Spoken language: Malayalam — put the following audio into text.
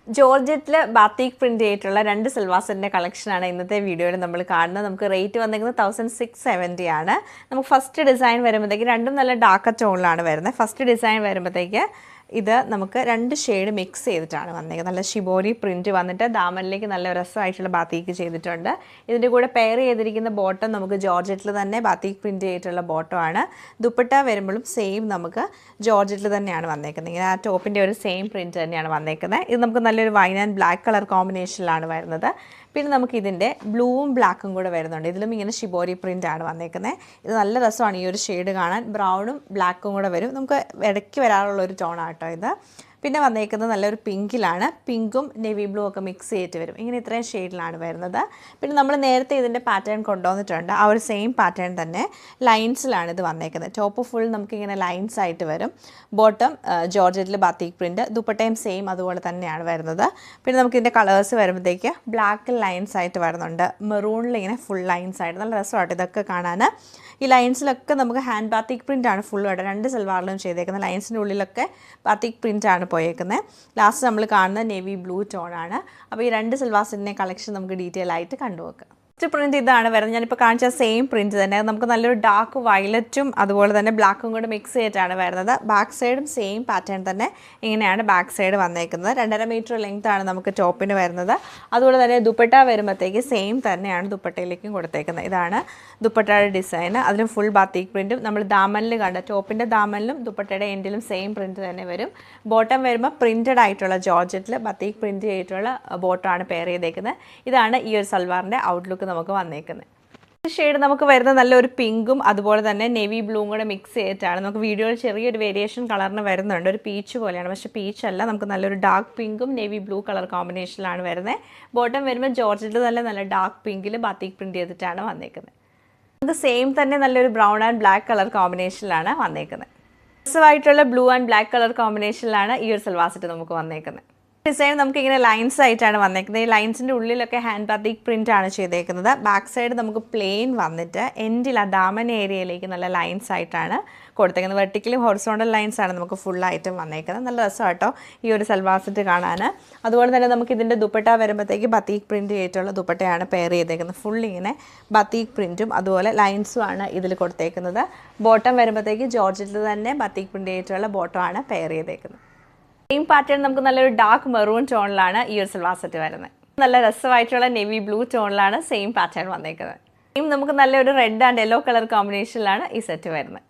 ജോർജറ്റിൽ ബാത്തിക് പ്രിന്റ് ചെയ്തിട്ടുള്ള 2 സൽവാർ സെറ്റിൻ്റെ കളക്ഷനാണ് ഇന്നത്തെ വീഡിയോയിൽ നമ്മൾ കാണുന്നത്. നമുക്ക് റേറ്റ് വന്നിരിക്കുന്നത് 1670 ആണ്. നമുക്ക് ഫസ്റ്റ് ഡിസൈൻ വരുമ്പോഴത്തേക്ക് രണ്ടും നല്ല ഡാർക്ക് ടോണിലാണ് വരുന്നത്. ഫസ്റ്റ് ഡിസൈൻ വരുമ്പോഴത്തേക്ക് ഇത് നമുക്ക് 2 ഷെയ്ഡ് മിക്സ് ചെയ്തിട്ടാണ് വന്നേക്കുന്നത്. നല്ല ഷിബോരി പ്രിൻറ്റ് വന്നിട്ട് ദാമനിലേക്ക് നല്ല രസമായിട്ടുള്ള ബാത്തിക്ക് ചെയ്തിട്ടുണ്ട്. ഇതിൻ്റെ കൂടെ പെയർ ചെയ്തിരിക്കുന്ന ബോട്ടം നമുക്ക് ജോർജറ്റിൽ തന്നെ ബാത്തിക് പ്രിൻറ്റ് ചെയ്തിട്ടുള്ള ബോട്ടമാണ്. ദുപ്പട്ട വരുമ്പോഴും സെയിം നമുക്ക് ജോർജറ്റിൽ തന്നെയാണ് വന്നേക്കുന്നത്. ഇങ്ങനെ ആ ടോപ്പിൻ്റെ ഒരു സെയിം പ്രിൻറ്റ് തന്നെയാണ് വന്നേക്കുന്നത്. ഇത് നമുക്ക് നല്ലൊരു വൈൻ ആൻഡ് ബ്ലാക്ക് കളർ കോമ്പിനേഷനിലാണ് വരുന്നത്. പിന്നെ നമുക്ക് ഇതിൻ്റെ ബ്ലൂവും ബ്ലാക്കും കൂടെ വരുന്നുണ്ട്. ഇതിലും ഇങ്ങനെ ഷിബോരി പ്രിൻ്റ് ആണ് വന്നേക്കുന്നത്. ഇത് നല്ല രസമാണ് ഈ ഒരു ഷെയ്ഡ് കാണാൻ. ബ്രൗണും ബ്ലാക്കും കൂടെ വരും. നമുക്ക് ഇടയ്ക്ക് വരാറുള്ള ഒരു ടോണാണ് കേട്ടോ ഇത്. പിന്നെ വന്നേക്കുന്നത് നല്ലൊരു പിങ്കിലാണ്. പിങ്കും നേവി ബ്ലൂ ഒക്കെ മിക്സ് ചെയ്തിട്ട് വരും. ഇങ്ങനെ ഇത്രയും ഷെയ്ഡിലാണ് വരുന്നത്. പിന്നെ നമ്മൾ നേരത്തെ ഇതിൻ്റെ പാറ്റേൺ കൊണ്ടുവന്നിട്ടുണ്ട്. ആ ഒരു സെയിം പാറ്റേൺ തന്നെ ലൈൻസിലാണ് ഇത് വന്നേക്കുന്നത്. ടോപ്പ് ഫുൾ നമുക്കിങ്ങനെ ലൈൻസ് ആയിട്ട് വരും. ബോട്ടം ജോർജറ്റിൽ ബാത്തിക് പ്രിൻറ്റ്, ദുപ്പട്ടയും സെയിം അതുപോലെ തന്നെയാണ് വരുന്നത്. പിന്നെ നമുക്ക് ഇതിൻ്റെ കളേഴ്സ് വരുമ്പോഴത്തേക്ക് ബ്ലാക്കിൽ ലൈൻസ് ആയിട്ട് വരുന്നുണ്ട്, മെറൂണിൽ ഇങ്ങനെ ഫുൾ ലൈൻസ് ആയിട്ട്. നല്ല രസമായിട്ട് ഇതൊക്കെ കാണാൻ. ഈ ലൈൻസിലൊക്കെ നമുക്ക് ഹാൻഡ് ബാത്തിക് പ്രിൻ്റ് ആണ് ഫുള്ളുമായിട്ട് 2 സൽവാറിലും ചെയ്തേക്കുന്നത്. ലൈൻസിൻ്റെ ഉള്ളിലൊക്കെ ബാത്തിക് പ്രിൻ്റ് ആണ് പോയേക്കുന്നത്. ലാസ്റ്റ് നമ്മൾ കാണുന്നത് നേവി ബ്ലൂ ടോണാണ്. അപ്പോൾ ഈ 2 സൽവാർ സെറ്റിൻ്റെ കളക്ഷൻ നമുക്ക് ഡീറ്റെയിൽ ആയിട്ട് കണ്ടുവെക്കാം. ഫസ്റ്റ് പ്രിൻറ്റ് ഇതാണ് വരുന്നത്. ഞാനിപ്പോൾ കാണിച്ച സെയിം പ്രിൻറ്റ് തന്നെ. നമുക്ക് നല്ലൊരു ഡാർക്ക് വയലറ്റും അതുപോലെ തന്നെ ബ്ലാക്കും കൂടെ മിക്സ് ചെയ്തിട്ടാണ് വരുന്നത്. ബാക്ക് സൈഡും സെയിം പാറ്റേൺ തന്നെ ഇങ്ങനെയാണ് ബാക്ക് സൈഡ് വന്നേക്കുന്നത്. 2.5 മീറ്റർ ലെങ്ത് ആണ് നമുക്ക് ടോപ്പിന് വരുന്നത്. അതുപോലെ തന്നെ ദുപ്പട്ട വരുമ്പോഴത്തേക്ക് സെയിം തന്നെയാണ് ദുപ്പട്ടയിലേക്കും കൊടുത്തേക്കുന്നത്. ഇതാണ് ദുപ്പട്ടയുടെ ഡിസൈൻ. അതിലും ഫുൾ ബാത്തിക് പ്രിൻറ്റും നമ്മൾ ദാമനിൽ കണ്ട ടോപ്പിൻ്റെ ദാമനിലും ദുപ്പട്ടയുടെ എൻഡിലും സെയിം പ്രിൻറ്റ് തന്നെ വരും. ബോട്ടം വരുമ്പോൾ പ്രിൻറ്റഡ് ആയിട്ടുള്ള ജോർജറ്റിൽ ബാത്തിക് പ്രിൻറ്റ് ചെയ്തിട്ടുള്ള ബോട്ടമാണ് പെയർ ചെയ്തേക്കുന്നത്. ഇതാണ് ഈ ഒരു സൽവാറിൻ്റെ ഔട്ട്ലുക്ക് നമുക്ക് വന്നേക്കുന്നത്. ഷെയ്ഡ് നമുക്ക് വരുന്നത് നല്ലൊരു പിങ്കും അതുപോലെ തന്നെ നേവി ബ്ലൂവും കൂടെ മിക്സ് ചെയ്തിട്ടാണ്. നമുക്ക് വീഡിയോയിൽ ചെറിയൊരു വേരിയേഷൻ കളറിന് വരുന്നുണ്ട്. ഒരു പീച്ച് പോലെയാണ്, പക്ഷേ പീച്ച് അല്ല. നമുക്ക് നല്ലൊരു ഡാർക്ക് പിങ്കും നേവി ബ്ലൂ കളർ കോമ്പിനേഷനിലാണ് വരുന്നത്. ബോട്ടം വരുമ്പോൾ ജോർജറ്റിൽ നല്ല ഡാർക്ക് പിങ്കിൽ ബാത്തിക് പ്രിൻറ്റ് ചെയ്തിട്ടാണ് വന്നേക്കുന്നത്. നമുക്ക് സെയിം തന്നെ നല്ലൊരു ബ്രൗൺ ആൻഡ് ബ്ലാക്ക് കളർ കോമ്പിനേഷനിലാണ് വന്നേക്കുന്നത്. രസമായിട്ടുള്ള ബ്ലൂ ആൻഡ് ബ്ലാക്ക് കളർ കോമ്പിനേഷനിലാണ് ഈ ഒരു സൽവാർ സെറ്റ് നമുക്ക് വന്നേക്കുന്നത്. ഡിസൈൻ നമുക്ക് ഇങ്ങനെ ലൈൻസ് ആയിട്ടാണ് വന്നേക്കുന്നത്. ഈ ലൈൻസിൻ്റെ ഉള്ളിലൊക്കെ ഹാൻഡ് ബാത്തിക് പ്രിൻ്റ് ആണ് ചെയ്തേക്കുന്നത്. ബാക്ക് സൈഡ് നമുക്ക് പ്ലെയിൻ വന്നിട്ട് എൻഡിൽ ആ ദാമൻ ഏരിയയിലേക്ക് നല്ല ലൈൻസ് ആയിട്ടാണ് കൊടുത്തേക്കുന്നത്. വെർട്ടിക്കലും ഹൊറിസോണ്ടൽ ലൈൻസ് ആണ് നമുക്ക് ഫുൾ ആയിട്ടും വന്നേക്കുന്നത്. നല്ല രസമാട്ടോ ഈ ഒരു സൽവാർ സെറ്റ് കാണാൻ. അതുപോലെ തന്നെ നമുക്ക് ഇതിൻ്റെ ദുപ്പട്ട വരുമ്പോഴത്തേക്ക് ബാത്തിക് പ്രിൻറ്റ് ചെയ്തിട്ടുള്ള ദുപ്പട്ടയാണ് പെയർ ചെയ്തേക്കുന്നത്. ഫുൾ ഇങ്ങനെ ബാത്തിക് പ്രിൻറ്റും അതുപോലെ ലൈൻസും ആണ് ഇതിൽ കൊടുത്തേക്കുന്നത്. ബോട്ടം വരുമ്പോഴത്തേക്ക് ജോർജറ്റിൽ തന്നെ ബാത്തിക് പ്രിൻറ്റ് ചെയ്തിട്ടുള്ള ബോട്ടമാണ് പെയർ ചെയ്തേക്കുന്നത്. സെയിം പാറ്റേൺ നമുക്ക് നല്ലൊരു ഡാർക്ക് മെറൂൺ ടോണിലാണ് ഈ ഒരു സൽവാർ സെറ്റ് വരുന്നത്. നല്ല രസമായിട്ടുള്ള നേവി ബ്ലൂ ടോണിലാണ് സെയിം പാറ്റേൺ വന്നേക്കുന്നത്. സെയിം നമുക്ക് നല്ലൊരു റെഡ് ആൻഡ് യെല്ലോ കളർ കോമ്പിനേഷനിലാണ് ഈ സെറ്റ് വരുന്നത്.